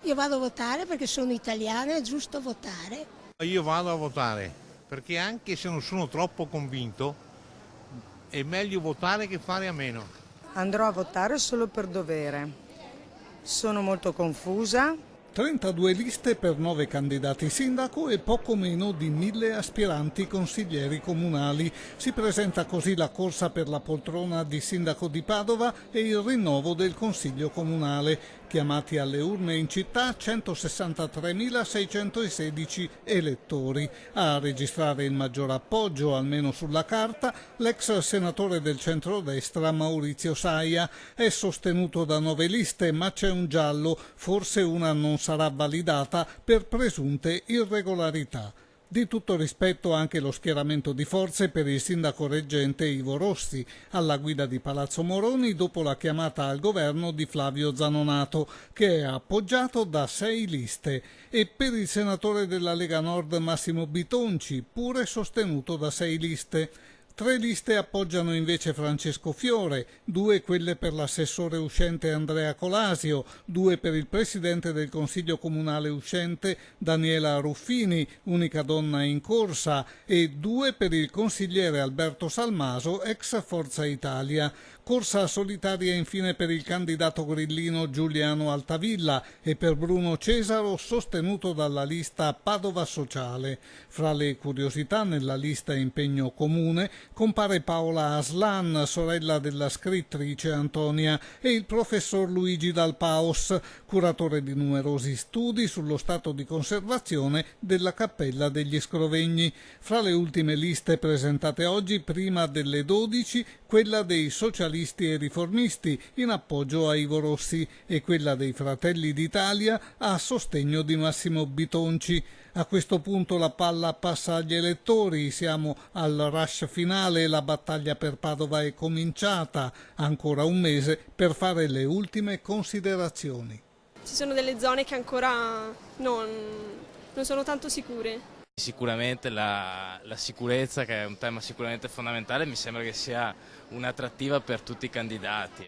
Io vado a votare perché sono italiana, è giusto votare. Io vado a votare perché anche se non sono troppo convinto è meglio votare che fare a meno. Andrò a votare solo per dovere. Sono molto confusa. 32 liste per 9 candidati sindaco e poco meno di 1000 aspiranti consiglieri comunali. Si presenta così la corsa per la poltrona di sindaco di Padova e il rinnovo del consiglio comunale. Chiamati alle urne in città 163.616 elettori. A registrare il maggior appoggio, almeno sulla carta, l'ex senatore del centrodestra Maurizio Saia. È sostenuto da 9 liste, ma c'è un giallo, forse una non sarà validata per presunte irregolarità. Di tutto rispetto anche lo schieramento di forze per il sindaco reggente Ivo Rossi, alla guida di Palazzo Moroni dopo la chiamata al governo di Flavio Zanonato, che è appoggiato da 6 liste, e per il senatore della Lega Nord Massimo Bitonci, pure sostenuto da 6 liste. 3 liste appoggiano invece Francesco Fiore, 2 quelle per l'assessore uscente Andrea Colasio, 2 per il presidente del Consiglio Comunale uscente Daniela Ruffini, unica donna in corsa, e 2 per il consigliere Alberto Salmaso, ex Forza Italia. Corsa solitaria infine per il candidato grillino Giuliano Altavilla e per Bruno Cesaro, sostenuto dalla lista Padova Sociale. Fra le curiosità nella lista Impegno Comune compare Paola Aslan, sorella della scrittrice Antonia, e il professor Luigi Dalpaos, curatore di numerosi studi sullo stato di conservazione della Cappella degli Scrovegni. Fra le ultime liste presentate oggi, prima delle 12, quella dei socialisti e riformisti in appoggio a Ivo Rossi e quella dei Fratelli d'Italia a sostegno di Massimo Bitonci. A questo punto la palla passa agli elettori, siamo al rush finale e la battaglia per Padova è cominciata, ancora un mese per fare le ultime considerazioni. Ci sono delle zone che ancora non sono tanto sicure. Sicuramente la sicurezza, che è un tema sicuramente fondamentale, mi sembra che sia un'attrattiva per tutti i candidati.